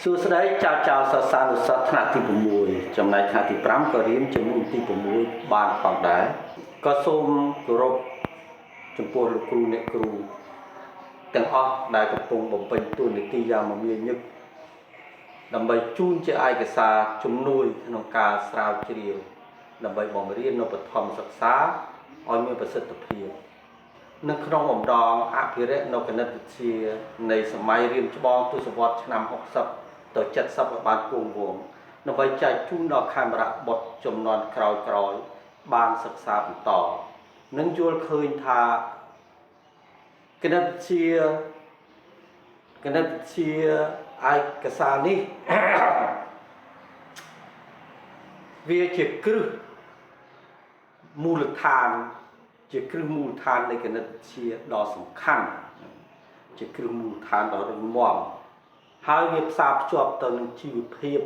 សួស្តីចៅចៅសិស្សានុសិស្សថ្នាក់ទី6ចំណែកថ្នាក់ទី5ក៏រៀនជំនាន់ទី6បានផងដែរក៏សូមគោរពចំពោះលោកគ្រូអ្នកគ្រូទាំងអស់ដែលកំពុងបំពេញតួនាទីយ៉ាងមមាញឹកដើម្បីជូនជាឯកសារជំនួយក្នុងការស្រាវជ្រាវដើម្បីបង្រៀននៅបឋមសិក្សាឲ្យមានប្រសិទ្ធភាពនៅក្នុងអំដងអភិរក្សនៅគណិតវិទ្យានៃសម័យរៀមច្បងទសវត្សរ៍ឆ្នាំ60ទៅ70ឲ្យបានគង់វង្សដើម្បីចែកជូនដល់ខេមរៈបុត្រជំនាន់ក្រោយៗបានសិក្សាបន្តនិងយល់ឃើញថាគណិតវិទ្យាឯកសារនេះ វាជាគ្រឹះមូលដ្ឋានជាគ្រឹះមូលដ្ឋាននៃគណិតវិទ្យាដ៏សំខាន់ជាគ្រឹះមូលដ្ឋានដ៏រឹងមាំហើយវាផ្សារភ្ជាប់ទៅនឹងជីវភាព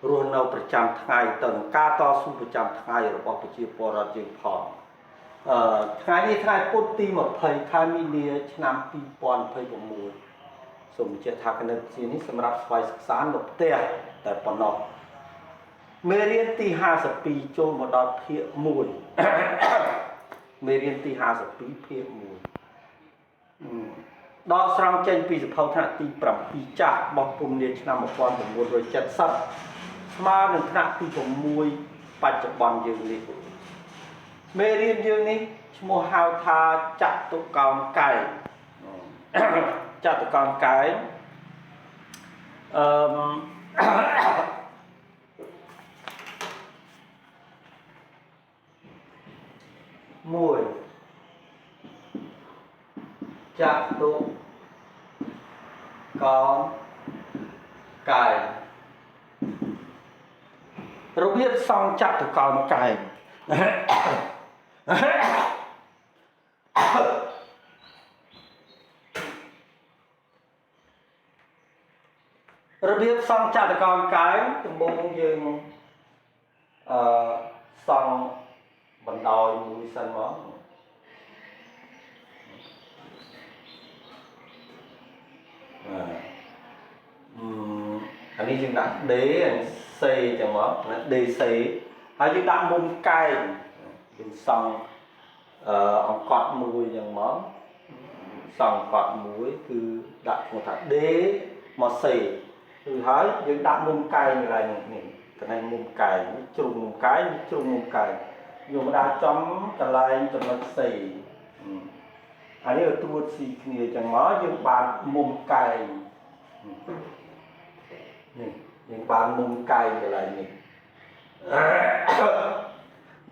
រស់នៅប្រចាំថ្ងៃទៅនឹងការតស៊ូប្រចាំថ្ងៃរបស់ប្រជាពលរដ្ឋយើងផងថ្ងៃនេះថ្ងៃពុធទី20ខែមីនាឆ្នាំ2026សូមបញ្ជាក់ថាគណិតវិទ្យានេះសម្រាប់ស្វ័យសិក្សានៅផ្ទះតែប៉ុណ្ណោះមេរៀនទី52ចូលមកដល់ភាគ1មេរៀនទី52ភាគ1ដល់ស្រង់ចេញពីសភៅថ្នាក់ទី7ចាស់បោះពុំនាឆ្នាំ1970ស្មើនឹងថ្នាក់ទី6បច្ចុប្បន្នយើងនេះមេរៀនយើងនេះឈ្មោះហៅថាចតុកោណកែងចតុកោណកែងមួយចតុកោណកែងរបៀបសង់ចតុកោណកែងរបៀបសង់ចតុកោណកែងដំបូងយើងសង់បណ្ដោយមួយសិនមកអានេះយើងដាក់ D C ចឹងមកណា DC ហើយយើងដាក់មុំកែងយើងសង់អង្កត់មួយចឹងមកសង់អង្កត់មួយគឺដាក់ឈ្មោះថា D មក C គឺហើយយើងដាក់មុំកែងកន្លែងនេះកន្លែងមុំកែងជ្រុងមុំកែងជ្រុងមុំកែងយកមកដាក់ចំកន្លែងចំណុច C អានេះឲ្យត្រួតស៊ីគ្នាចឹងមកយើងបានមុំកែងនេះយើងបានមុំកែងកន្លែងនេះ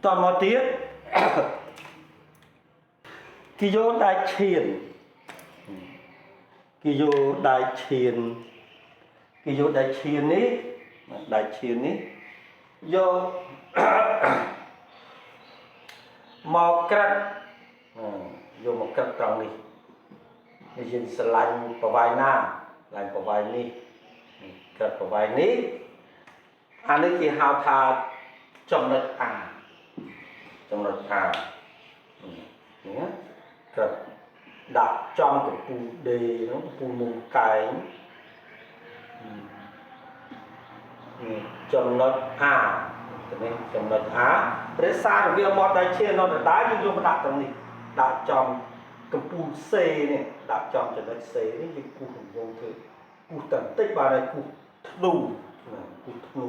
តមកទៀតគេយកដែកឈានគេយកដែកឈាននេះដែកឈាននេះយកមកក្រិតយកមកក្រិតត្រង់នេះយើងស្រឡាញ់ប្រវាយណាឡើងប្រវាយនេះក្រិតប្រវាយនេះអានេះគេហៅថាចំណុច A ចំណុច A នេះក្រិតដាក់ចំកំពូល D ហ្នឹងកំពូលមុំកែងចំណុច A នេះចំណុច A រសារវាមកដៃឈាននៅដដែលយើងយកមកដាក់ត្រង់នេះដាក់ចំកំពូល C នេះដាក់ចំចំណុច C នេះយើងគូសរង្វង់ធ្វើគូសតែបន្តិចបានហើយគូសធ្នូគូសធ្នូ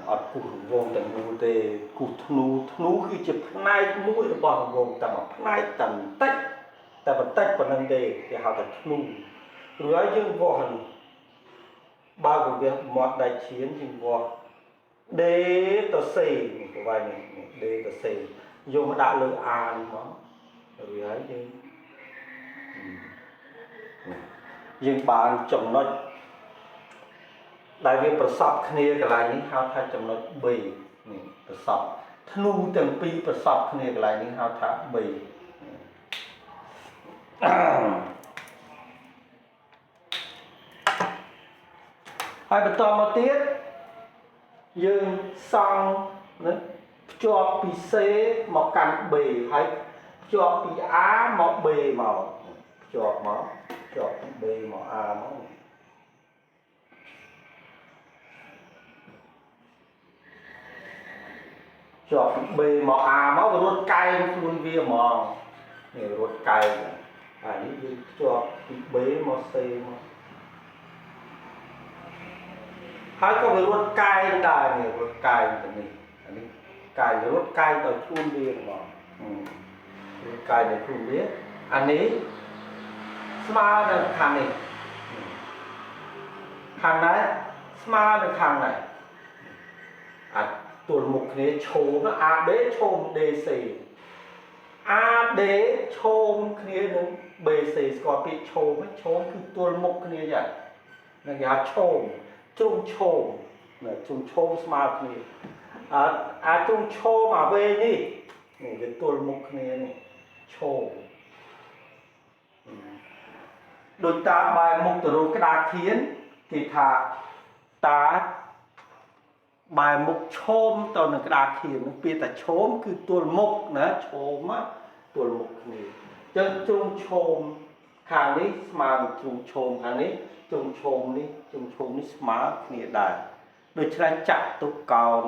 អត់គូសរង្វង់ទាំងមូលទេគូសធ្នូគឺជាផ្នែកមួយរបស់រង្វង់តែមួយផ្នែកតែបន្តិចប៉ុណ្្នឹងទេគេហៅថាធ្នូឬហើយយើងវាស់នេះបើវាមាត់ដៃឈានយើងវាស់ D ទៅ C នេះប្រវាយនេះ D ទៅ C យកមកដាក់លើ A នេះមករួចហើយយើងបានចំណុចដែលវាប្រសពគ្នាកន្លែងនេះហៅថាចំណុច B នេះប្រសពធ្នូទាំងពីរប្រសពគ្នាកន្លែងនេះហៅថា B ហើយបន្តមកទៀតយើងសង់ណាភ្ជាប់ពី C មកកាន់ B ហើយភ្ជាប់ពី A មក B មកភ្ជាប់ពី B មក A មក ជាប់ពី B មក A មករត់កែងខ្លួនវាហ្មងនេះរត់កែងអានេះយើងជាប់ពី B មក C មកហើយក៏វារត់កែងដែរនេះរត់កែងទៅនេះអានេះកែងរត់កែងដល់ខ្លួនវាហ្មងរត់កែងដល់ខ្លួនវាអានេះស្មើនឹងខាងនេះខាងណាស្មើនឹងខាងណាអាទល់មុខគ្នាឈោម AB ឈោម DC AD ឈោមគ្នានឹង BC ស្គាល់ពាក្យឈោមឈោមគឺទល់មុខគ្នាយ៉ាងនឹងគេហៅឈោមជ្រុងឈោមជ្រុងឈោមស្មើគ្នាអាជ្រុងឈោមអាវែងនេះនេះវាទល់មុខគ្នានេះឈោមដូចតាមបែរមុខទៅរកក្តារខៀនគេថាតាបែរមុខឈោមទៅនឹងក្តារខៀនពាក្យថាឈោមគឺទល់មុខណាឈោមទល់មុខគ្នាអញ្ចឹងជ្រុងឈោមខាងនេះស្មើនឹងជ្រុងឈោមខាងនេះជ្រុងឈោមនេះជ្រុងឈោមនេះស្មើគ្នាដែរដូច្នេះចាក់ទុកកោន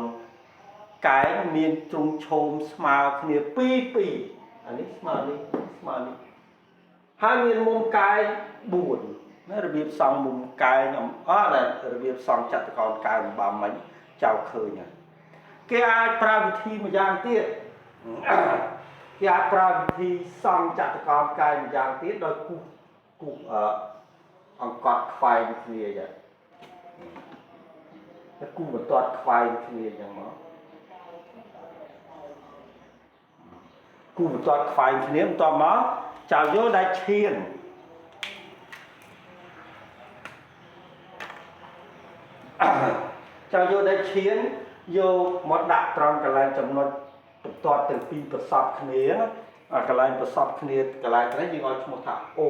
កែងមានជ្រុងឈោមស្មើគ្នា2អានេះស្មើនេះស្មើនេះហើយមានមុំកែង4ណារបៀបសង់មុំកែងរបៀបសង់ចាក់ទុកកោនកែងបាមិញចៅឃើញហើយគេអាចប្រើវិធីមួយយ៉ាងទៀតគេអាចប្រើវិធីសង់ចាក់ទុកកោនកែងមួយយ៉ាងទៀតដោយគូសអង្កត់ខ្វែងគ្នាចឹងតែគូបន្ទាត់ខ្វែងគ្នាចឹងមកគូបន្ទាត់ខ្វែងគ្នាបន្ទាប់មកចៅយកដៃឈៀនចៅយកដៃឈៀនយកមកដាក់ត្រង់កន្លែងចំណុចបន្ទាត់ទាំងពីរប្រសពគ្នាកន្លែងប្រសពគ្នាកន្លែងនេះយើងឲ្យឈ្មោះថា O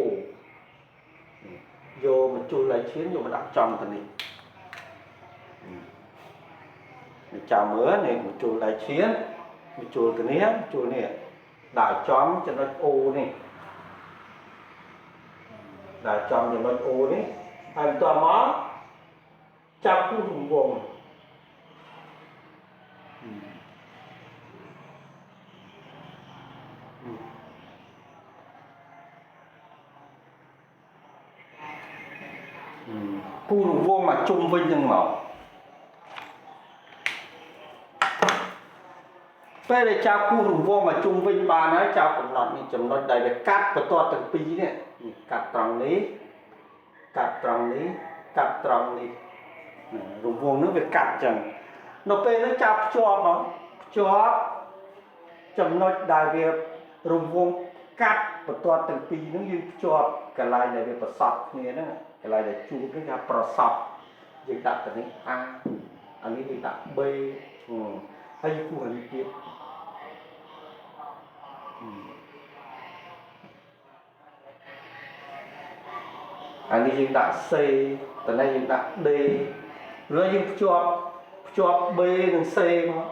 យកមកជុលដៃឈៀនយកមកដាក់ចំទៅនេះចាំមើលនេះមកជុលដៃឈៀនមកជុលទៅនេះជុលនេះដាក់ចំចំណុច O នេះដាក់ចំចំណុច O នេះហើយបន្ទាប់មកចាប់គូសរង្វង់គូរង្វង់មកជុំវិញនឹងមកពេលដែលចាប់គូរង្វង់មកជុំវិញបានហើយចាប់កំណត់នេះចំណុចដែលវាកាត់បន្ទាត់ទាំងពីរនេះកាត់ត្រង់នេះកាត់ត្រង់នេះកាត់ត្រង់នេះរង្វង់នោះវាកាត់ចឹងនៅពេលនោះចាប់ភ្ជាប់មកភ្ជាប់ចំណុចដែលវារង្វង់កាត់បន្ទាត់ទាំងពីរនោះយើងភ្ជាប់កន្លែងដែលវាប្រសពគ្នាហ្នឹងកន្លែងដែលជួបនេះថាប្រសពយើងដាក់ទៅនេះ A អានេះយើងដាក់ B ហើយយើងគូសនេះទៀតអានេះយើងដាក់ C តនេះយើងដាក់ D ឬយើងភ្ជាប់ B និង C មក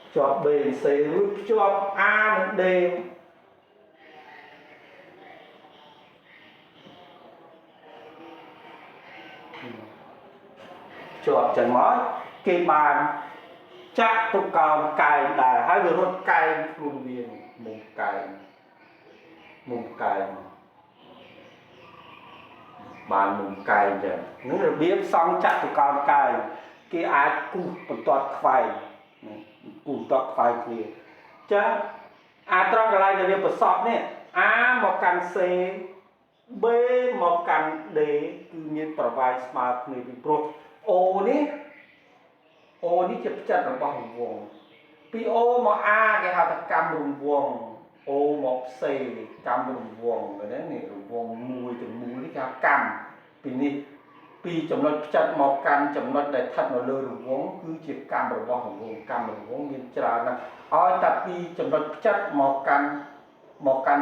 ភ្ជាប់ B និង C ឬភ្ជាប់ A និង D ជាប់ចឹងមកគេបានចាក់ទុកកោនកែងដែរហើយវារត់កែងខ្លួនវាមុំកែងបានមុំកែងចឹងនឹងរបៀបសង់ចាក់ទុកកោនកែងគេអាចគូសបន្ទាត់ខ្វែងគូសបន្ទាត់ខ្វែងគ្នាចឹងអាត្រង់កន្លែងដែលវាប្រសពនេះ A មកកាន់ C B មកកាន់ D គឺមានប្រវែងស្មើគ្នាពីព្រោះ O នេះជាផ្ចិតរបស់រង្វង់ពី O មក A គេហៅថាកម្មរង្វង់ O មក C កម្មរង្វង់នេះរង្វង់មួយទាំងមូលនេះគេហៅកម្មពីនេះពីចំណុចផ្ចិតមកកាន់ចំណុចដែលស្ថិតនៅលើរង្វង់គឺជាកម្មរបស់រង្វង់កម្មរង្វង់មានច្រើនណាស់ឲ្យតែពីចំណុចផ្ចិតមកកាន់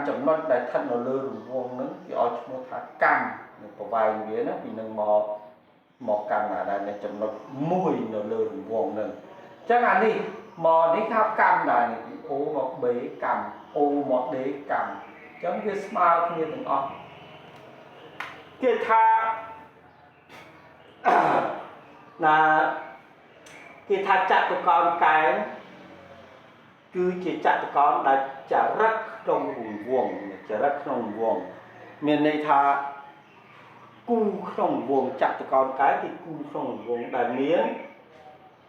ចំណុចដែលស្ថិតនៅលើរង្វង់ហ្នឹងគេឲ្យឈ្មោះថាកម្មប្រវែងវាណាពីនឹងមកកាន់អាដែលចំណុចមួយនៅលើរង្វង់ហ្នឹងអញ្ចឹងអានេះមកនេះថាកម្មដែរនេះពី O មក B កម្ម O មក D កម្មអញ្ចឹងវាស្មើគ្នាទាំងអស់គេថា là cái thạch chặt của con cái cứ chỉ chặt của con là chả rất trong vùng chả rất trong vùng miền này tha cu trong vùng chặt của con cái thì cu trong vùng đại miếng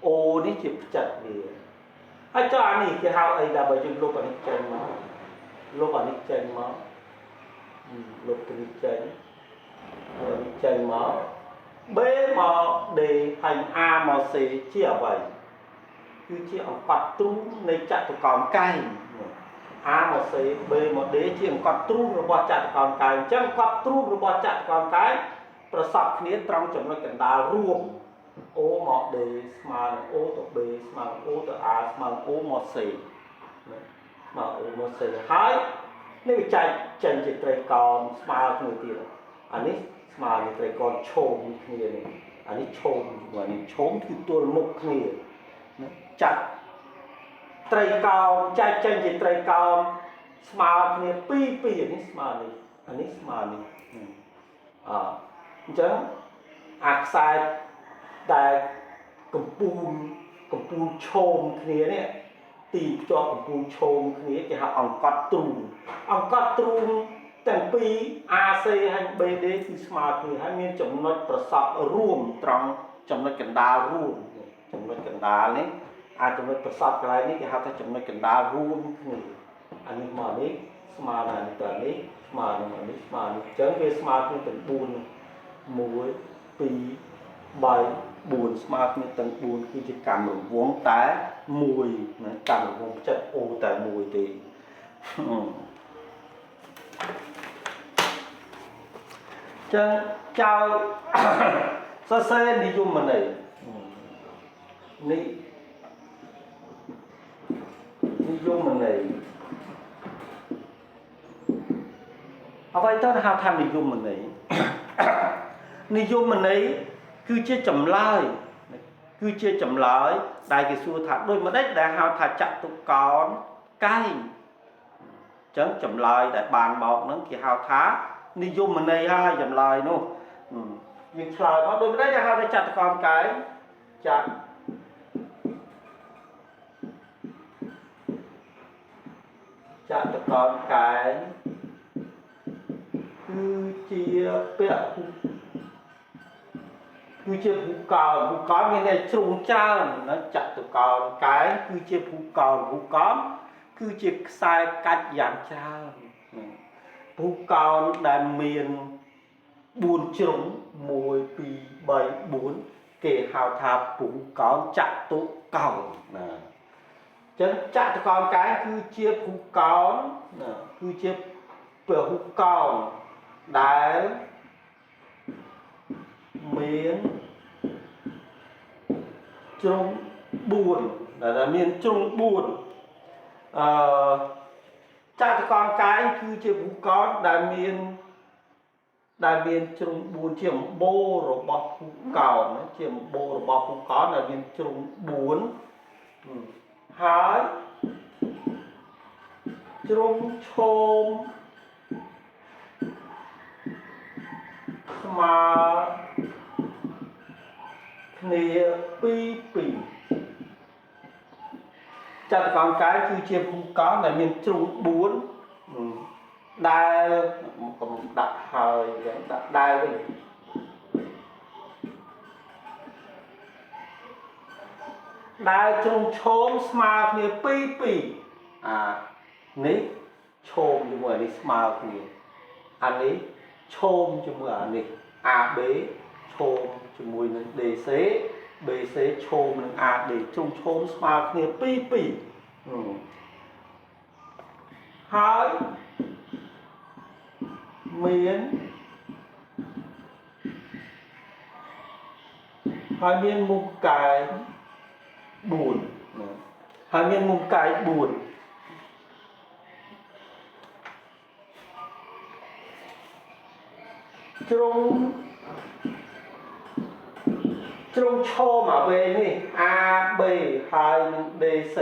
ô đi chỉ chặt đi hay cho anh ấy cái hao ấy là bởi vì lúc anh ấy chân mà lúc anh ấy chân mà B mà để thành A mà C chia vậy cứ chia ông quạt trúในจัตุกรใกล้ A មក C B មក D ជាអង្គត់ទ្រូងរបស់ចតុកោណកាយអញ្ចឹងគាត់ទ្រូងរបស់ចតុកោណកាយប្រសពគ្នាត្រង់ចំណុចកណ្ដាលរួម O មក D ស្មើនឹង O ទៅ B ស្មើនឹង O ទៅ A ស្មើនឹង O មក C មក O មក C ហើយនេះវាចែកចេញជាត្រីកោណស្មើគ្នាទៀតអានេះស្មើនឹងត្រីកោណឈោមគ្នានេះអានេះឈោមជាមួយនេះឈោមគឺទល់មុខគ្នាចាត់ត្រីកោណចែកចេញជាត្រីកោណស្មើគ្នាពីរអានេះស្មើនេះអានេះស្មើនេះអញ្ចឹងអាខ្សែដែលកំពូលឈោមគ្នានេះទីភ្ជាប់កំពូលឈោមគ្នាគេហៅអង្កត់ទ្រូងទាំងពីរ AC ហើយ BD គឺស្មើគ្នាហើយមានចំណុចប្រសពរួមត្រង់ចំណុចកណ្ដាលរួមចំណុចកណ្ដាលនេះអាចចំណុចប្រសពកន្លែងនេះគេហៅថាចំណុចកណ្ដាលរួមគ្នាអានេះមកនេះស្មើនឹងទៅនេះស្មើនឹងនេះស្មើនេះអញ្ចឹងវាស្មើគ្នាទាំង4 1 2 3 4ស្មើគ្នាទាំង4គឺជាកម្មរង្វង់តែមួយណាកម្មរង្វង់ចិត្តអូតែមួយទេចឹងចៅសរសេរនិយមន័យនេះនិយមន័យអ្វីទៅហៅថានិយមន័យនិយមន័យគឺជាចម្លើយដែលគេសួរថាដូចម្ដេចដែលហៅថាចតុកោណកែងអញ្ចឹងចម្លើយដែលបានមកហ្នឹងគេហៅថានិយមន័យហើយចម្លើយនោះយើងឆ្លើយមកដូចម្ដេចដែលហៅថាចតុកោណកែងចតុកោណកែងគឺជាពាក្យគឺជាភូកោណមានន័យជ្រុងច្រើនណាចតុកោណកែងគឺជាភូកោណគឺជាខ្សែកាច់យ៉ាងច្រើនភូកោណដែលមាន4ជ្រុង1 2 3 4គេហៅថាភូកោណចតុកោណណាអញ្ចឹងចតុកោណកែងគឺជាភូកោណគឺជាភូកោណដែលមានជ្រុង4ដែលមានជ្រុង4ចតុកោណកែងគឺជាភូកោណដែលមានជ្រុង4ជាអំបូររបស់ភូកោណជាអំបូររបស់ភូកោណដែលមានជ្រុង4ហើយជ្រុងឈោមស្មើគ្នាពីចតុកោណកែងគឺជាភូកោណដែលមានជ្រុង4ដែលកំដាក់ហើយយ៉ាងដាក់ដែលវិញដែលជ្រុងឈោមស្មើគ្នាពីនេះឈោមជាមួយនេះស្មើគ្នាអានេះឈោមជាមួយអានេះ AB ឈោមជាមួយនឹង DC BC ឈោមនឹង AD ជ្រុងឈោមស្មើគ្នាពីហើយមានមុខកែង4ហើយមានមុខកែង4ជ្រុងឈោមអាវែងនេះ AB ហើយនឹង DC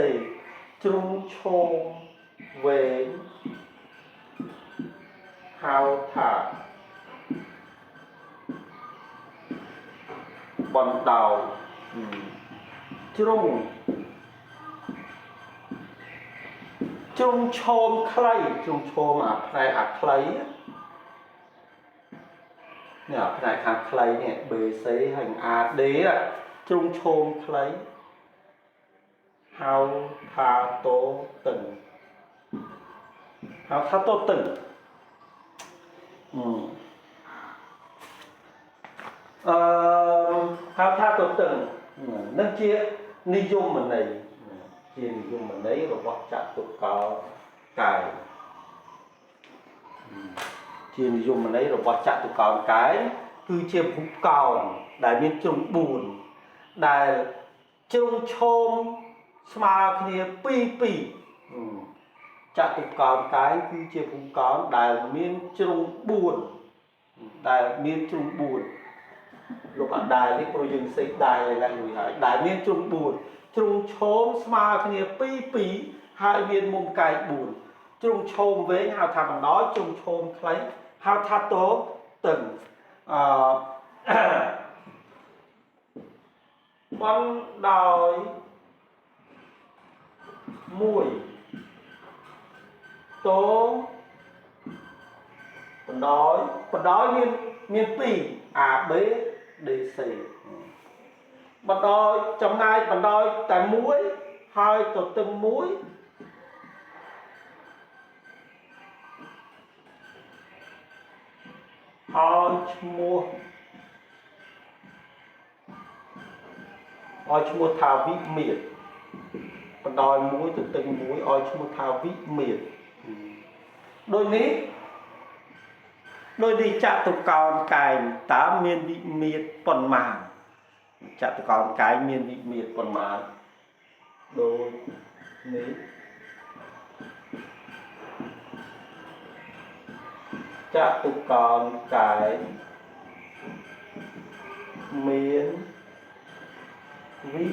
ជ្រុងឈោមវែងហៅថា บอนดาวจรุงจงโชมใครจงโชมใครใครเนี่ยใครใครเนี่ยเบสhànhเดะจงโชมใครเฮาทาโตตึงเฮาทาโตตึงเฮาทาโตตึงนั่นเจี๊ยนิยมมันไหนเจี๊ยนิยมมันไหนเราบอกจัดตุกกากายเจี๊ยนิยมมันไหนเราบอกจัดตุกกากายคือเจี๊ยผู้เก่าได้มีจงบุญได้จงชมสมาคณีปีจัตุกรcáiคือเจี๊ยผู้เก่าได้มีจงบุญได้มีจงบุญลูกได้ที่โปรยังสิได้อะไรหรือได้มีจงบุญจงชมสมาคณีปีหายเวียนมุมกายบุญจงชมเว้ยหาทำน้อยจงชมใครหาทัดโตตึงบอนดอยมวยโตบอนดอยมีปีเบเดซีบอนดอยจำนายบอนดอยแต่มวยhai tổ từng mũi oi chmua thao vĩ miệt còn đòi mũi từ từng mũi oi chmua thao vĩ miệt đôi đi chạ tục còn cài tá miên vĩ miệt còn màng chạ tục còn cái miên vĩ miệt còn màng đôi ní chạ tục còn cái miên vĩ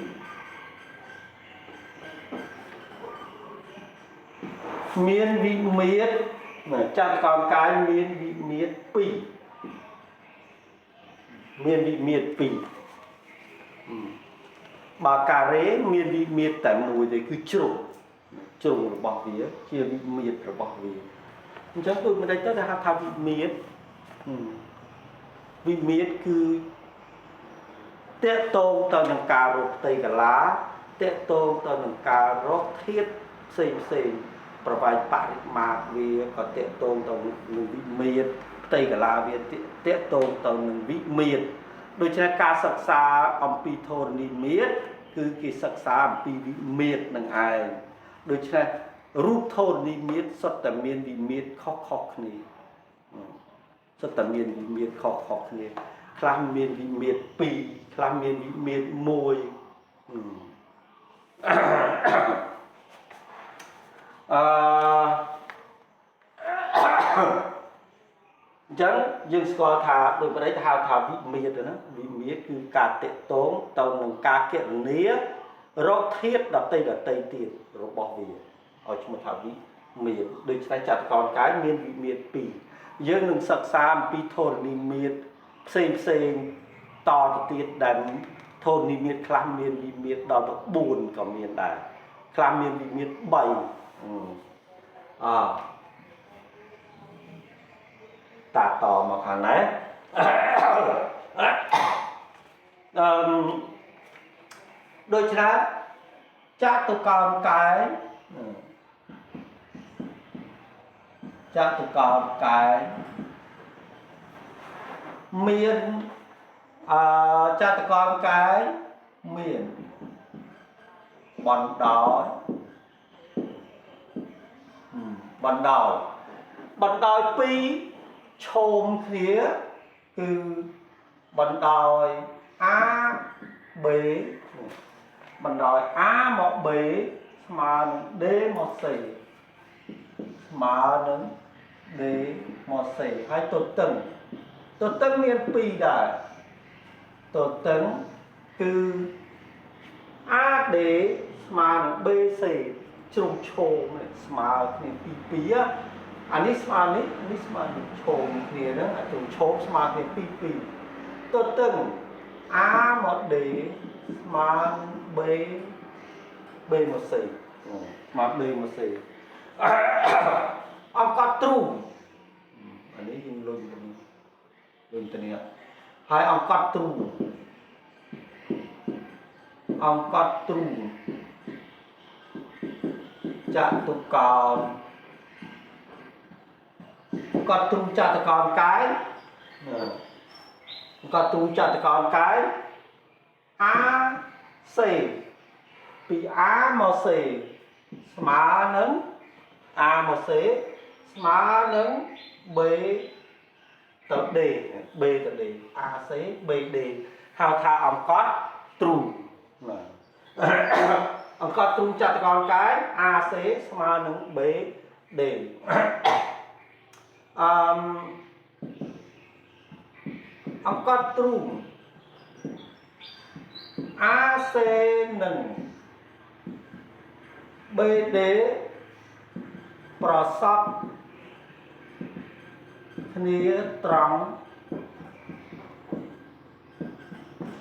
miệt chạ còn cái miên vĩ miệt pì miên vĩ miệt pì bà cà rế miên vị miệt tại mùi đấy cứ trùng bỏ vía chia vị miệt rồi bỏ vía chắc tôi mới đây tất là thao vị miệt cứ tết tôn tao nâng cà rốt tây cả lá tết tôn tao nâng cà rốt thiết xìm và vài bạn mạc vì có tết tôn tao nâng vị miệt tây cả lá vì tết tôn tao nâng vị miệtโดยเฉพาะการศึกษาอมปีโทนิมิตคือการศึกษาอมปีวิมิตนั่นเองโดยเฉพาะรูปโทนิมิตสัตตเมียนวิมิตข้อนี้สัตตเมียนวิมิตข้อนี้คลามเมียนวิมิตปีคลามเมียนวิมิตมวยจังยังสกอธาโดยประเดี๋ยวธาวิเมียนะวิเมียคือการเตะโต้งตอนหนึ่งการเกลี่ยเนี้ยรถเทียบดับเตยตีรถบอกวิเอาชมธาวิเมียโดยใช้จัดก่อนการเมียนวิเมียปียังหนึ่งสักสามปีโทนนิเมียเซงต่อตีดันโทนนิเมียคลามเมียนวิเมียดาวตะบูนกับเมียนได้คลามเมียนวิเมียใบตาต่อมาขนาดไหนโดยฉะนั้นจัตุกรกายเมียนจัตุกรกายเมียนบอนดอยปีชมเขียคือบนดอยเบบนดอยหมอเบมาเดหมอสี่มานึงเดหมอสี่ให้ตัวตึงเมียนปีได้ตัวตึงคือเดมาเบสี่จุงโชมมาเนี่ยปีอันนี้สมานิชมโชมเนี่ยนะจุงโชมสมาเนี่ยปีตัวตึง A một D mà B B một C mà B một C ông có tru anh ấy dùng luôn tên này hai ông có tru chặt tụ còn có tru chặt còn cái có tru chặt còn cái A C bị A mà C mà nâng A mà C mà nâng B tập D B tập D A C B D hào tha ông có tru ông có tru chặt con cái A C mà nâng B D ông có tru A C nâng B D ប្រសពគ្នាត្រង់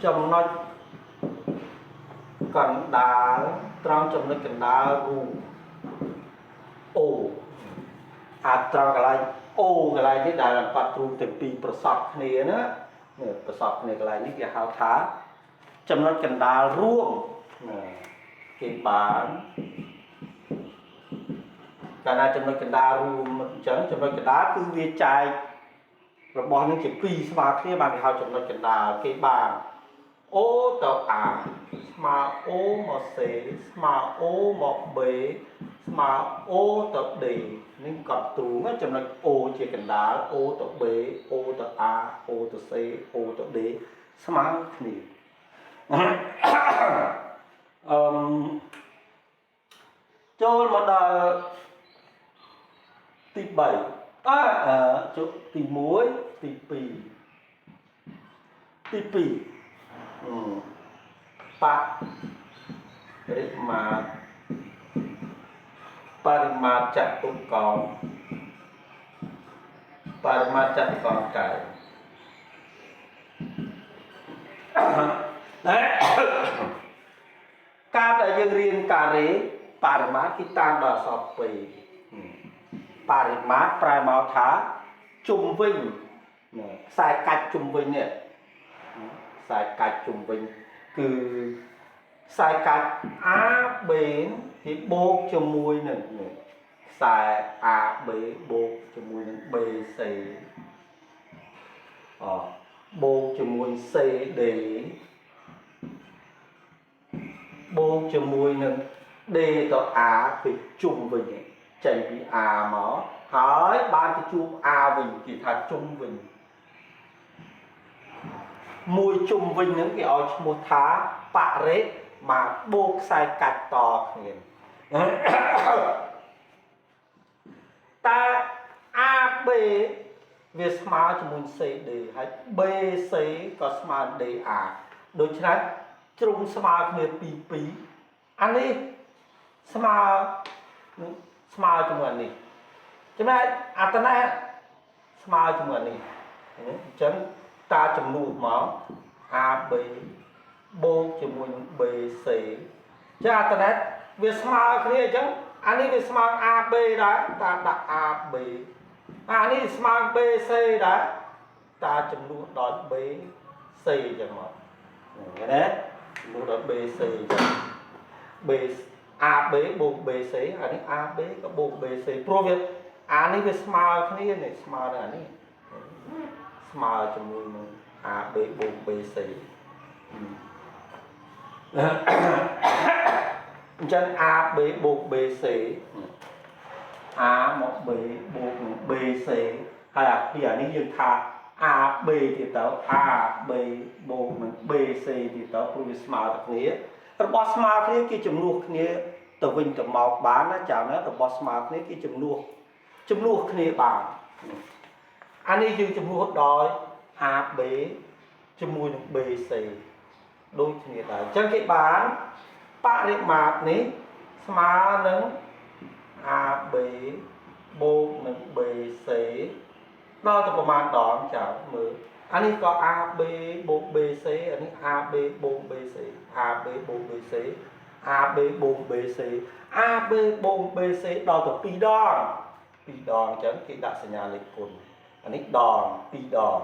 ចំណុចកណ្ដាលត្រង់ចំណុចកណ្ដាលរូប O អាត្រង់កន្លែង O កន្លែងនេះដែលគាត់រូបទាំងពីរប្រសពគ្នាណានេះប្រសពគ្នាកន្លែងនេះគេហៅថាចំណុចកណ្ដាលរួមគេបានកាលណាចំណុចកណ្ដាលរួមអញ្ចឹងចំណុចកណ្ដាលគឺវាចែករបស់នឹងជាពីរស្មើគ្នាបានគេហៅចំណុចកណ្ដាលគេបាន O ទៅ A ស្មើ O មក C ស្មើ O មក B ស្មើ O ទៅ D នេះកត់ទ្រូងចំណុច O ជាកណ្ដាល O ទៅ B O ទៅ A O ទៅ C O ទៅ D ស្មើគ្នាចូលមកដល់ទី3ចូលទី1ទី2ទី2បរិមាចតុកោណបរិមាចតុកោណកែការដែលយើងរៀនការ៉េបរិមាគឺតាមដល់អក្សរ2បរិមាប្រែមកថាជុំវិញខ្សែកាច់ជុំវិញនេះខ្សែកាច់ជុំវិញគឺខ្សែកាច់ AB គេបូកជាមួយនឹងខ្សែ AB បូកជាមួយនឹង BC បូកជាមួយ CD បូកជាមួយនឹង D ទៅ A គឺជុំវិញចេញពី A មកហើយបានទៅជួប A វិញគេថាជុំវិញមួយជុំវិញហ្នឹងគេឲ្យឈ្មោះថាបរិមាបូកខ្សែកាច់តគ្នាតែ AB វាស្មើជាមួយ CD ហើយ BC ក៏ស្មើ DA ដូច្នេះជ្រុងស្មើគ្នា2អានេះស្មើជាមួយនេះចំណែកអត្តនៈស្មើជាមួយនេះអញ្ចឹងតាចំនួនមក AB បូកជាមួយនឹង BC ចាអត្តនៈវាស្មើគ្នាអញ្ចឹងអានេះវាស្មើ AB ដែរតាដាក់ AB អានេះស្មើ BC ដែរតាចំនួនដល់ BC អញ្ចឹងមកឃើញទេចំនួនដល់ BC អញ្ចឹង AB បូក BC អានេះ AB ក៏បូក BC ព្រោះវាអានេះវាស្មើគ្នានេះស្មើនឹងអានេះស្មើជាមួយនឹង AB បូក BC អញ្ចឹង AB បូក BC A មក B បូកនឹង BC ហើយអានេះយើងថា AB ទៀតទៅ AB បូកនឹង BC ទៀតទៅព្រោះវាស្មើតែគ្នារបស់ស្មើគ្នាគេចំនួនគ្នាទៅវិញទៅមកបានណាចាណារបស់ស្មើគ្នាគេចំនួនគ្នាបានអានេះយើងចំនួនដោយ AB ជាមួយនឹង BC ដូចគ្នាដែរអញ្ចឹងគេបានបរិមាត្រនេះស្មើនឹង AB បូកនឹង BC ដល់ទៅប្រមាណដងចាមើល anh ấy có AB bông BC anh ấy AB bông BC AB bông BC AB bông BC AB bông BC đo từ pi đòn chẳng khi đặtสัญญาณ lịch cồn anh ấy đòn pi đòn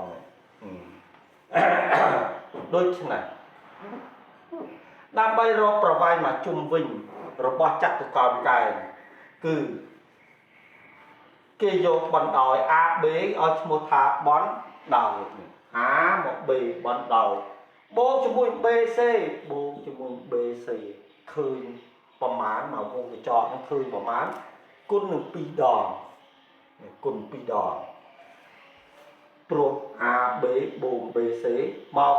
đôi chân này ដើម្បីរកប្រវែងមកជុំវិញរបស់ចតុកោណកែងគឺគេយកបណ្ដោយ AB ឲ្យឈ្មោះថាបណ្ដោយ A មក B បណ្ដោយបូកជាមួយ BC បូកជាមួយ BC ឃើញប្រមាណមកវងកញ្ចក់ហ្នឹងឃើញប្រមាណគុណនឹង2ដងគុណ2ដងព្រោះ AB បូក BC មក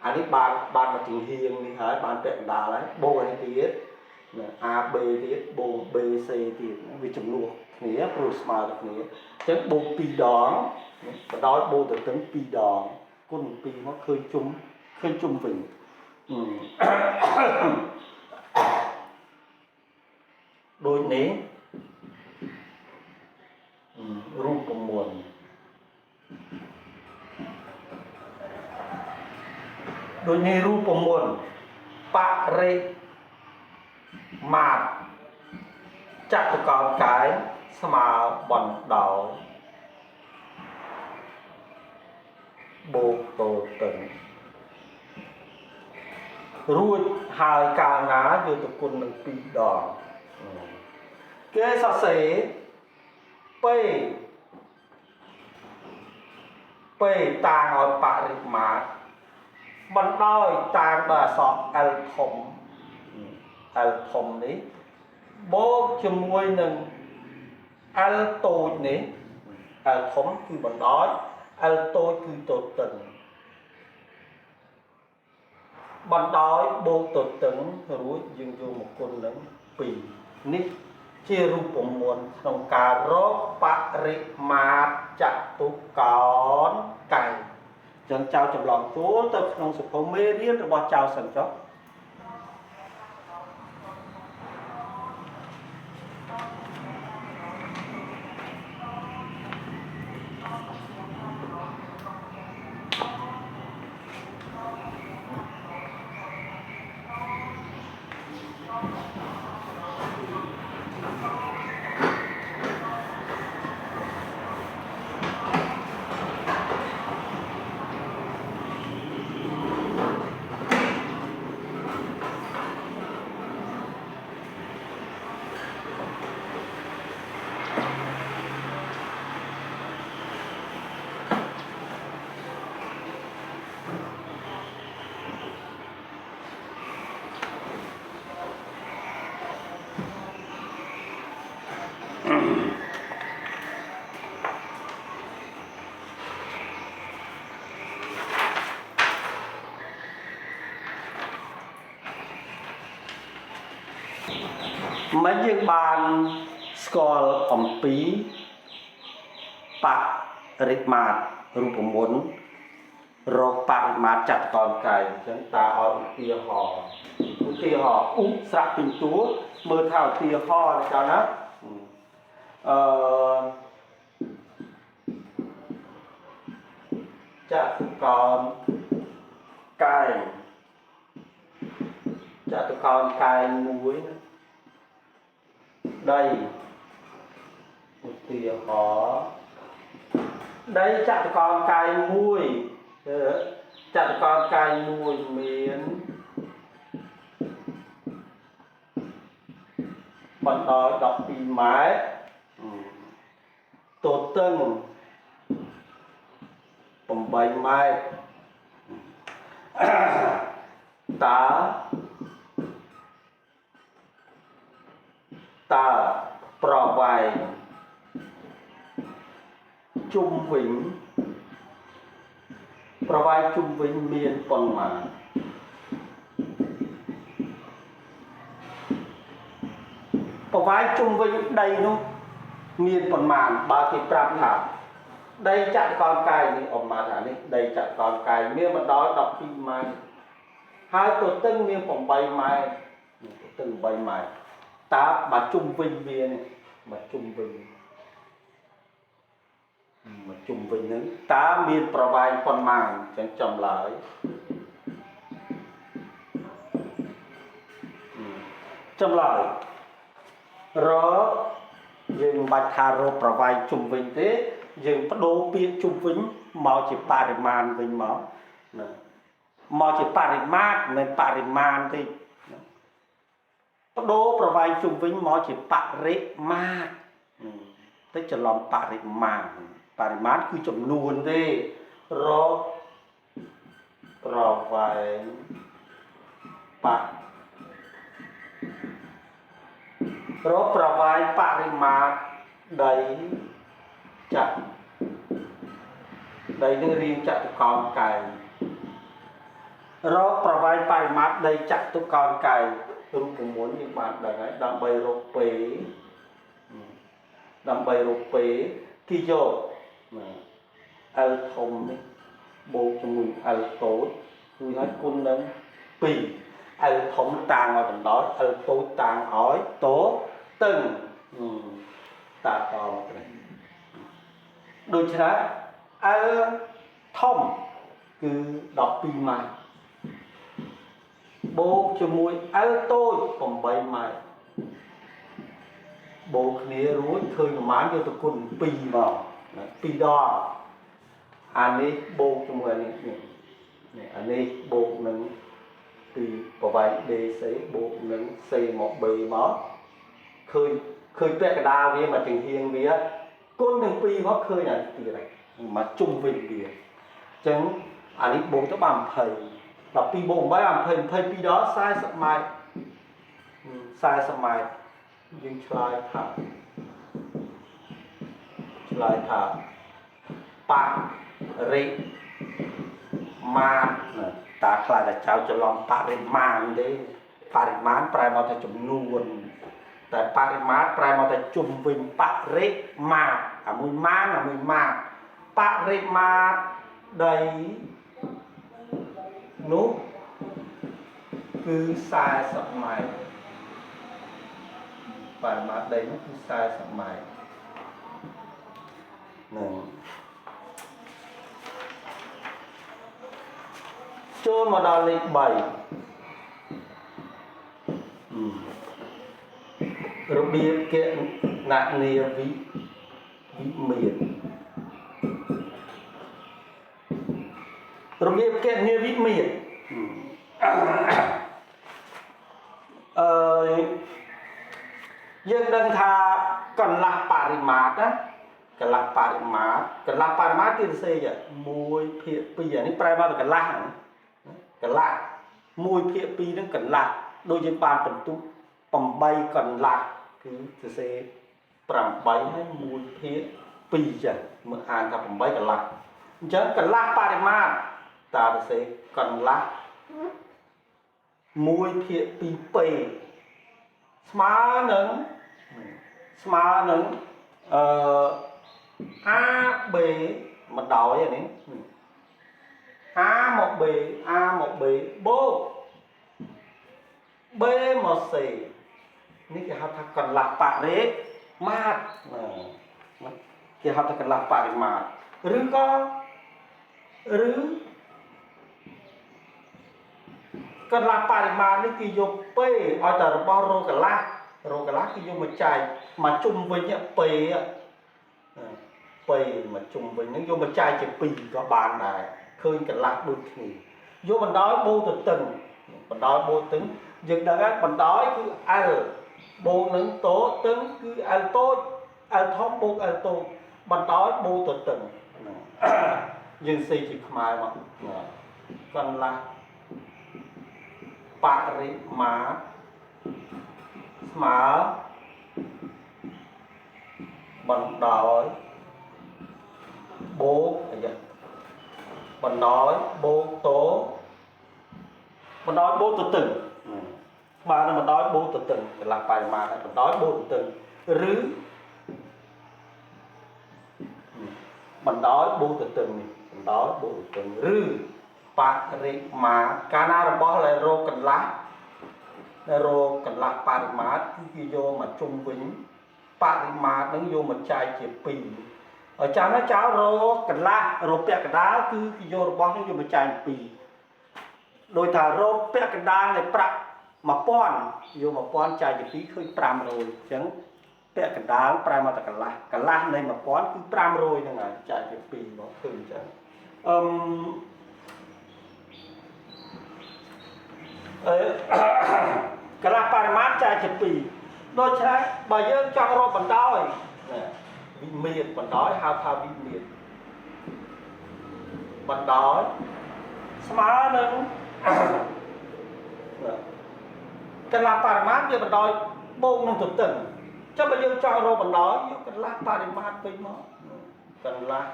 អានេះបានមកជំហៀងនេះហើយបានពាក់កណ្ដាលហើយបូកនេះទៀត AB ទៀតបូក BC ទៀតវាចំនួនគ្នាព្រោះស្មើគ្នាអញ្ចឹងបូក2ដងបណ្ដោយបូកទៅถึง2ដងគុណ2មកឃើញជុំវិញដូចនេះរូបមន្តដូចនេះរូបមន្តបរិមាត្រចតុកោណកាយស្មើបណ្ដោយបូកតូតឹងរួចហើយកាលណាយកទៅគុណនឹង2ដងគេសរសេរពេតាងឲ្យបរិមាត្របណ្ដោយតាងដោយអក្សរ L ធំ L ធំនេះបូកជាមួយនឹង L តូចនេះ L ធំគឺបណ្ដោយ L តូចគឺតូតឹងបណ្ដោយបូកតូតឹងរួចយើងយកមកគុណនឹង2នេះជារូបមន្តក្នុងការរកបរិមាត្រចតុកោណកែងចឹងចៅចម្លងចូលទៅក្នុងសភៅមេរៀនរបស់ចៅសិនចុះ មិនយើងបានស្គាល់អំពីបរិមាត្ររូបមន្តរកបរិមាត្រចតុកោណកែងអញ្ចឹងតើឲ្យឧទាហរណ៍ឧស្រៈពីតួមើលថាឧទាហរណ៍ចោលណាចតុកោណកែងចតុកោណកែងមួយដីឧទាហរណ៍ដីចតុកោណកែងមួយចតុកោណកែងមួយមានបណ្ដោយ12ម៉ែត្រទទឹង8ម៉ែត្រតើប្រវែងជុំវិញមានប៉ុន្មានប្រវែងជុំវិញដីនោះមានប៉ុន្មានបើគេប្រាប់ថាដីចតុកោណកែងនេះអមថានេះដីចតុកោណកែងមានបណ្ដោយ12ម៉ែត្រហើយទទឹងមាន8ម៉ែត្រទទឹង8ម៉ែត្រតើបើជុំវិញវានេះមកជុំវិញ ជុំវិញហ្នឹងតើមានប្រវែងប៉ុន្មានចឹងចំឡើយចម្លើយរយើងមិនបាច់ថារកប្រវែងជុំវិញទេយើងបដូរពាក្យជុំវិញមកជាបរិមាណវិញមកណាមកជាបរិមាណមិនបរិមាណទេបដូរប្រវែងជុំវិញមកជាបរិមាណទៅច្រឡំបរិមាណបរិមាណគឺចំនួនទេរកប្រវែងរកប្រវែងបរិមាណដីចាក់ដីនឹងរៀងចតុកោណកែងរកប្រវែងបរិមាណដីចតុកោណកែងរូបមន្តយើងបានដឹងហើយដើម្បីរកពេលគេយក L ធំនេះបូកជាមួយ L តូចគឺឲ្យគុណនឹង2 L ធំតាំងឲ្យបណ្ដោយ L តូចតាំងឲ្យតូតឹងតាតមកនេះដូច្នេះ L ធំគឺ12ម៉ែត្របូកជាមួយ L តូច8ម៉ែត្របូកគ្នារួចឃើញប្រមាណយកទៅគុណ2មក2ដងអានេះបូកជាមួយអានេះអានេះបូកនឹងពីប្រវែង DC បូកនឹង C មក B មកឃើញពាក់កណ្ដាលវាមកចង្ហៀងវាគុណនឹង2មកឃើញអានេះទៀតហើយមកជុំវិញវាអញ្ចឹងអានេះបូកទៅបាន20 12បូក8 22ដង40ម៉ែត្រ40ម៉ែត្រយើងឆ្លើយថាបរិមាណតាខ្លាចតែចៅច្រឡំបរិមាណទេបរិមាណប្រែមកថាចំនួនតែបរិមាណប្រែមកថាជុំវិញបរិមាណអាមួយម៉ានអាមួយម៉ានបរិមាណដីនោះគឺ40ម៉ែត្របរិមាណដីនោះគឺ40ម៉ែត្រនឹងចូលមកដល់លេខ3របៀបគណនាវិមានរបៀបគណនាវិមានយើងដឹងថាកន្លះបរិមាណណាកន្លះបរិមាណគេសរសេរ1/2អានេះប្រែមកកន្លះ1/2ហ្នឹងកន្លះដូចយើងបានបន្ទុក8កន្លះគឺសរសេរ8ហើយ1/2ចឹងមើលអានថា8កន្លះអញ្ចឹងកន្លះបរិមាណតាសរសេរកន្លះ1/2ពេស្មើនឹងAB មកដោយនេះ A មក B បូក B មក C នេះគេហៅថាកន្លះបរិមាណគេហៅថាកន្លះបរិមាណឬកន្លះបរិមាណនេះគេយកពេឲ្យតែរបស់រោកន្លះគេយកមកចែកមកជុំវិញពេមកជុំវិញហ្នឹងយកមកចែកជា2ក៏បានដែរឃើញកន្លះដូចគ្នាយកបណ្ដោយបូកទៅតឹងយើងដឹងហើយបណ្ដោយគឺ L បូកនឹងតូចតឹងគឺ L តូច L ធំបូក L តូចបណ្ដោយបូកទៅតឹងយើងសេជាខ្មែរមកកន្លះបរិមាណស្មើបណ្ដោយបូកបណ្ដោយបូកតូបណ្ដោយបូកទៅតឹងបានបណ្ដោយបូកទៅតឹងកន្លះបរិមាណបណ្ដោយបូកទៅតឹងឬបណ្ដោយបូកទៅតឹងនេះបណ្ដោយបូកទៅតឹងឬបរិមាណកាលណារបស់ដែលរកកន្លះបរិមាណគឺគេយកមកជុំវិញបរិមាណនឹងយកមកចែកជា2 ở trong nó cháu rô cần la rô bẹt cái đá cứ vô bóng nó vô mà chạy pì đôi thà rô bẹt cái đá này bạc mà pon vô mà pon chạy pì khơi pram rồi chẳng bẹt cái đá pram mà cái la này mà pon cứ pram rồi như này chạy pì nó khơi chẳng cái la paramat chạy pì đôi trái bà dương cho rô bẩn đôi vị miệt bẩn đói hao thao vị miệt bẩn đói smart nữa cái la paramat như bẩn đói bông nông thực từng cho bây giờ cho rô bẩn đói cái la paramat với nó cần la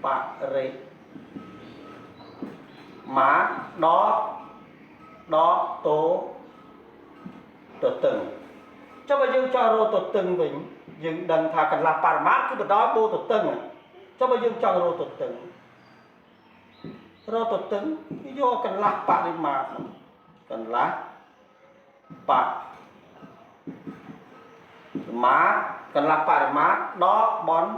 pare má đó đó tố tự từng cho bây giờ cho rô tự từng mình nhưng đừng thà cần là paramat cứ bật đó bô tự từng cho bây giờ cho rô tự từng ví dụ cần là paramat cần là paramat cần là paramat đó bón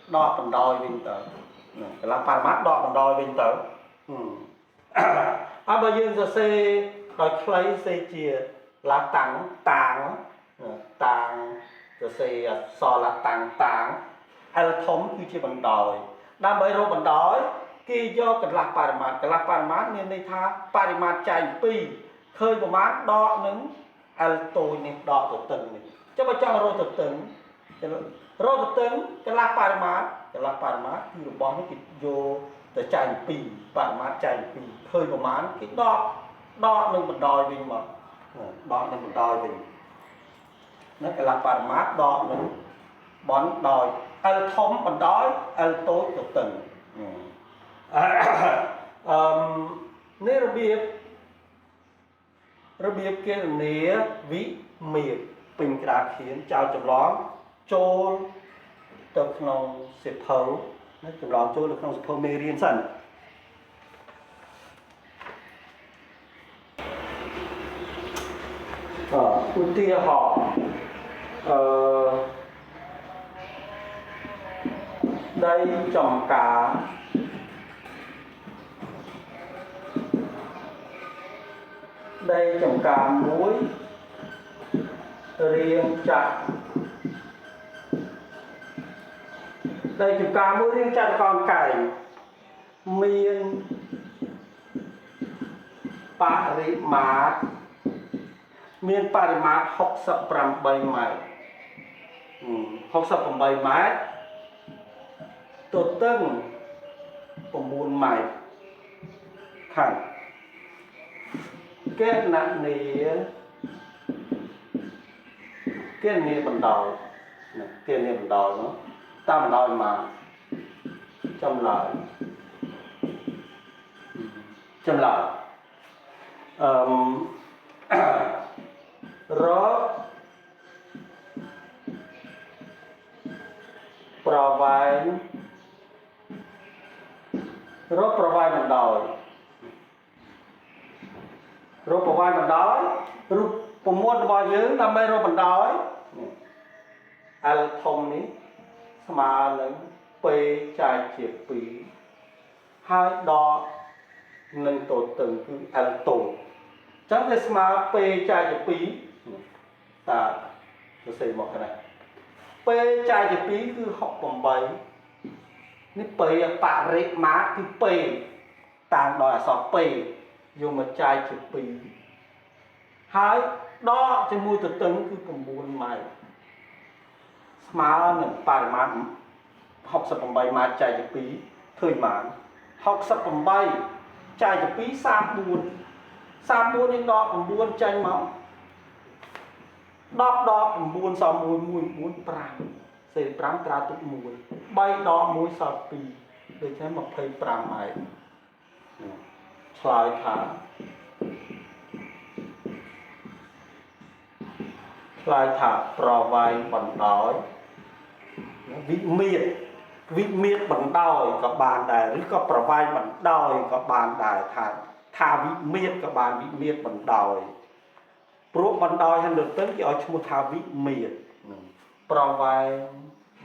đo phần đôi bên tờ cần là paramat đo phần đôi bên tờ bây giờ giờ xe đòi lấy xe chia là tàng rồi xe so là tàng hay là thống như chia bằng đòi đam bấy rô bằng đói khi do cái lạc paramat nên đây tha paramat chạy pi khơi của mát đo nứng hay là tôi này đo tự từng này cho bà cho rô tự từng cái lạc paramat khi được bó nó kịp vô để chạy pi paramat chạy pi khơi của mát cái đo nâng bằng đòi mình mà đo nâng bằng đòi mình nó cái là paramat đo nâng bón đòi al thống bằng đói al tối tự từng nếuระเบียบเกี่ยวเนื้อวิเมียดเป็นกระดาษเขียนเจ้าจำลองโจลตกนองเสียเผานั่นจำลองโจลตกนองเสียเผาเมเรียนสั้นอุทิศหอได้จอมกาđây trồng cà muối riêng chặt đây trồng cà muối riêng chặt còn cải miên parimat miên parimat 68 ម៉ែត្រ68 ម៉ែត្រទទឹង9 ម៉ែត្រខាងcái nạn này bằng đầu cái này bằng đầu nó ta bằng đầu mà trong lời rồi provide bằng đầu rô bà vai bằng đói rô bà muôn bà dưới làm bê rô bằng đói al thông ní mà nâng bê chai chiếc bí hai đo nâng tổ từng cứ al tổ chẳng thể mà bê chai chiếc bí ta tôi xây một cái này bê chai chiếc bí cứ học bằng bấy ní bê bạ rễ má cứ bê tàng đòi sọ bê vô mà chai chụp pì hai đó trên môi tự tấn cứ cùng buồn mày mà nè paramat học sập bằng bay mà chai chụp pì thời mãn học sập bằng bay chai chụp pì sam buồn nên đó cùng buồn chai máu đó cùng buồn sao mùi buồn pram xây pram tra tụt mùi bay đó mùi sao pì để cho mà thấy pram mày slide thả provide bằng đói vị miệt bằng đói các bạn đạiឬក៏ provide bằng đói các bạn đại thả vị miệt các bạn vị miệt bằng đóiព្រោះbằng đói hay được tới cái ở một thả vị miệt provide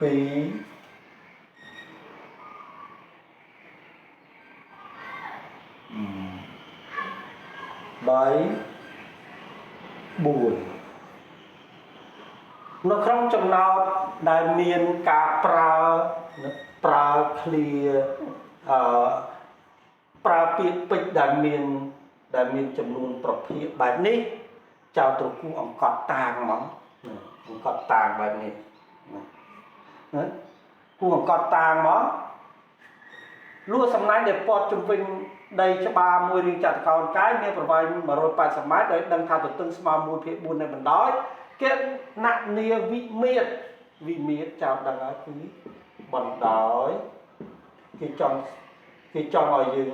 ពី3 4នៅក្នុងចំណោទដែលមានការប្រើឃ្លាប្រើពាក្យពេចន៍ដែលមានចំនួនប្រភេទបែបនេះចៅត្រគូអង្កត់តាងហ្មងអង្កត់តាងបែបនេះណាគូអង្កត់តាងហ្មងលួសំណាញ់ដែលព័ទ្ធជុំវិញដីច្បារមួយរាងចតុកោណកាយមានប្រវែង180ម៉ែត្រដោយដឹងថាទទឹងស្មើ1/4នៃបណ្ដោយគេណនាវិមាត្រចៅដឹងហើយគឺបណ្ដោយគេចង់ឲ្យយើង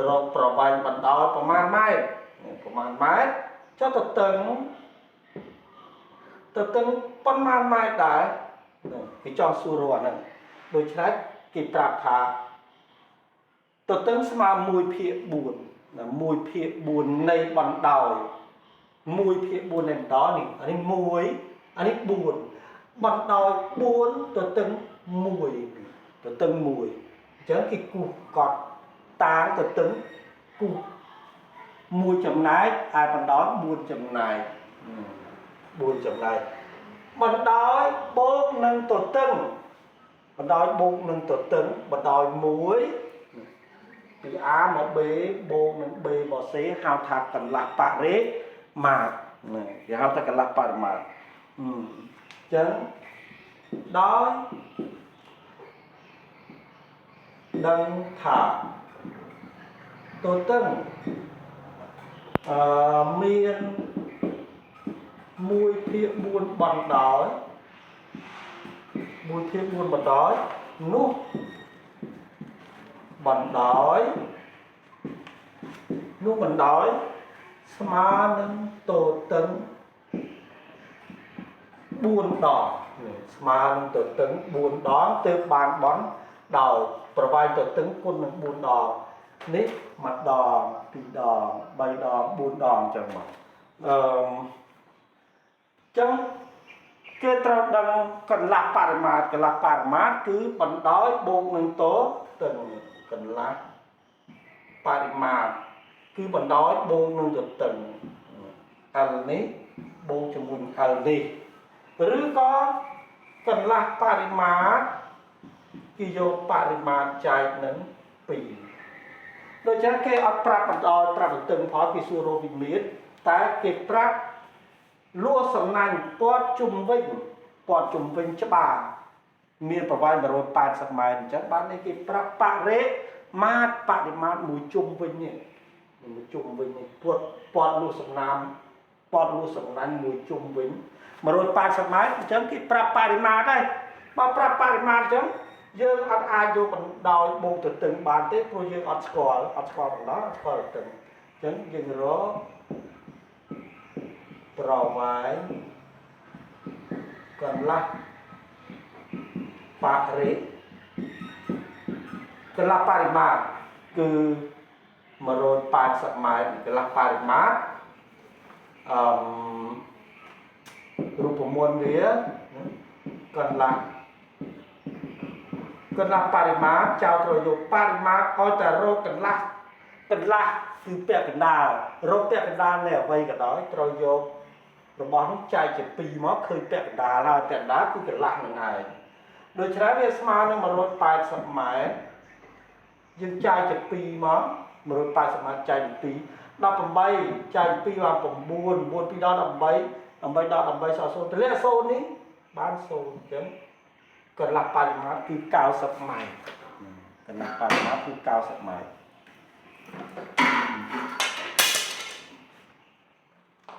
រកប្រវែងបណ្ដោយប្រមាណម៉ែត្រចុះទទឹងប៉ុន្មានម៉ែត្រដែរគេចង់សួររកអាហ្នឹងដូច្នេះគេប្រាប់ថាទទឹងស្មើ1/4ណា1/4នៃបណ្ដោយ1/4នៃបណ្ដោយនេះអានេះ1អានេះ4បណ្ដោយ4ទទឹង1អញ្ចឹងគេគូសកត់តាងទទឹងគូស1ចំណែកហើយបណ្ដោយ4ចំណែកបណ្ដោយបូកនឹងទទឹងបណ្ដោយបូកនឹងទទឹងបណ្ដោយ1ពី A មក B បូកនឹង B មក C ហៅថាកន្លះបរិមាត្រគេហៅថាកន្លះបរិមាត្រអញ្ចឹងដោយដឹងថាទទឹងមាន1/4បណ្ដោយនោះបណ្ដោយស្មើនឹងទទឹង4ដងស្មើនឹងទទឹង4ដងទើបបានបន់ដោយប្រវែងទទឹងគុណនឹង4ដងនេះ1ដង2ដង3ដង4ដងអញ្ចឹងមកចឹងគេត្រូវដឹងកន្លះបរិមាត្រគឺបណ្ដោយបូកនឹងទទឹងកន្លះបរិមាត្រគឺបណ្ដោយបូកនឹងទទឹង L នេះបូកជាមួយ L នេះឬក៏កន្លះបរិមាត្រគេយកបរិមាត្រចែកនឹង2ដូច្នេះគេអត់ប្រាប់បណ្ដោយប្រាប់ទទឹងផលគេសួររកវិមាត្រតែគេប្រាប់លួសំណាញ់ព័ទ្ធជុំវិញច្បារមានប្រវែង180ម៉ែត្រអញ្ចឹងបាននេះគេប្រាប់បរិ ម៉ាតបរិមាត្រមួយជុំវិញនេះមួយជុំវិញនេះពាត់លុះសំណាមពាត់លុះសំណាញ់មួយជុំវិញ180ម៉ែត្រអញ្ចឹងគេប្រាប់បរិមាត្រដែរបើប្រាប់បរិមាត្រអញ្ចឹងយើងអត់អាចយកបណ្ដោយបូកទៅតឹងបានទេព្រោះយើងអត់ស្គាល់បណ្ដោយអត់ស្គាល់ទៅតឹងអញ្ចឹងយើងរកប្រវែងកន្លះបរិកន្លះបរិមាត្រគឺ180ម៉ែត្រកន្លះបរិមាត្ររូបមន្តវាកន្លះបរិមាត្រចៅត្រូវយកបរិមាត្រឲ្យតែរកកន្លះគឺពាក់កណ្ដាលរកពាក់កណ្ដាលនៃអ្វីក៏ដោយត្រូវយករបស់នោះចែកជា2មកឃើញពាក់កណ្ដាលហើយពាក់កណ្ដាលគឺកន្លះនឹងឯងដូច្នេះវាស្មើនឹង180ម៉ែត្រយើងចែកជា2មក180ម៉ែត្រចែកជា2 18ចែក2បាន9 9 2ដល់18 8ដល់18សល់0ទម្លាក់0នេះបាន0អញ្ចឹងកន្លះបរិមាត្រគឺ90ម៉ែត្រកន្លះបរិមាត្រគឺ90ម៉ែត្រ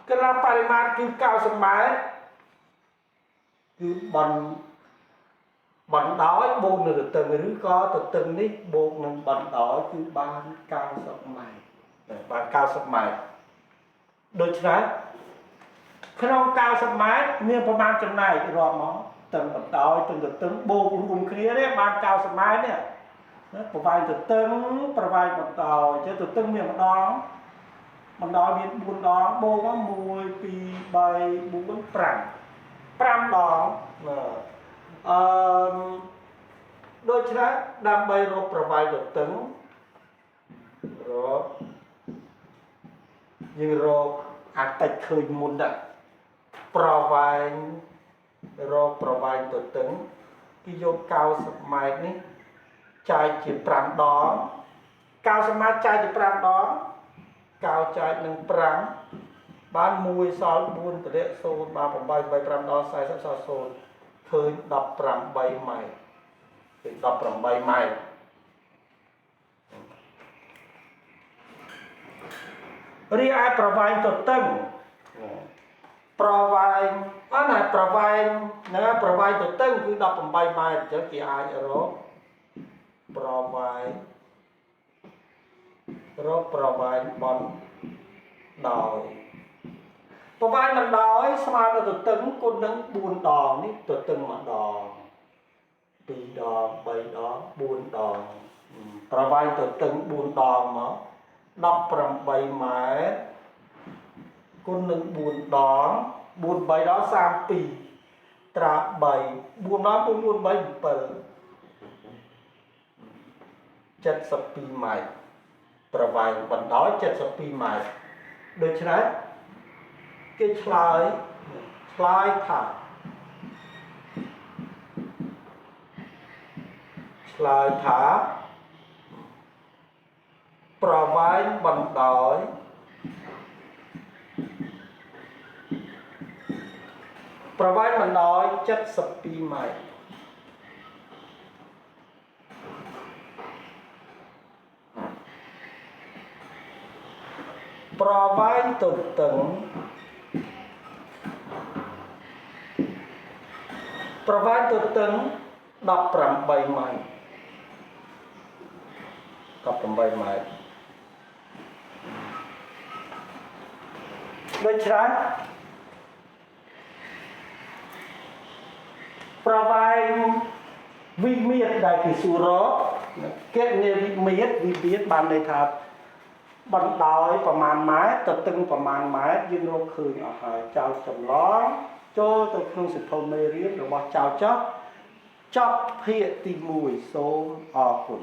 កន្លះបរិមាត្រគឺ90ម៉ែត្រគឺបណ្ដោយបូកនឹងទទឹងឬក៏ទទឹងនេះបូកនឹងបណ្ដោយគឺបាន90ម៉ែត្របាន90ម៉ែត្រដូច្នេះក្នុង90ម៉ែត្រមានប្រមាណចំណែករាប់មកទឹងបណ្ដោយទឹងទទឹងបូករួមគ្នានេះបាន90ម៉ែត្រនេះប្រវែងទទឹងប្រវែងបណ្ដោយអញ្ចឹងទទឹងមានម្ដងបណ្ដោយមាន4ដងបូកមក1 2 3 4 5 5ដងដូច្នេះដើម្បីរកប្រវែងទទឹងយើងរកអាតិចឃើញមុនដែរប្រវែងរកប្រវែងទទឹងគឺយក90ម៉ែត្រនេះចែកជា5ដង90ម៉ែត្រចែកជា5ដង9ចែកនឹង5បាន1សល់4តម្លាក់0បាន8 5ដល់40សល់0ឃើញ18ម៉ែត្រគឺ18ម៉ែត្ររីឯប្រវែងទទឹងប្រវែងប្រវែងទទឹងគឺ18ម៉ែត្រអញ្ចឹងគេអាចរកប្រវែងបណ្ដោយប្រវែងបណ្ដោយស្មើនឹងទទឹងគុណនឹង4ដងនេះទទឹង1ដង2ដង3ដង4ដងប្រវែងទទឹង4ដងមក18ម៉ែត្រគុណនឹង4ដង4 3ដល់32ត្រា3 4ដល់4 4 3 7 72ម៉ែត្រប្រវែងបណ្ដោយ72ម៉ែត្រដូច្នេះគេឆ្លើយថាប្រវែងបណ្ដោយ72ម៉ែត្រប្រវែងទទឹង18ម៉ែត្រ18ម៉ែត្រដូច្នេះប្រវែងវិមាត្រដែលគេសួររកគណនាវិមាត្របានន័យថាបណ្ដោយប្រមាណម៉ែត្រទទឹងប្រមាណម៉ែត្រយើងរកឃើញអស់ហើយចៅចម្លងចូលទៅក្នុងសិភៅមេរៀនរបស់ចៅចប់ភាគទី1សូមអរគុណ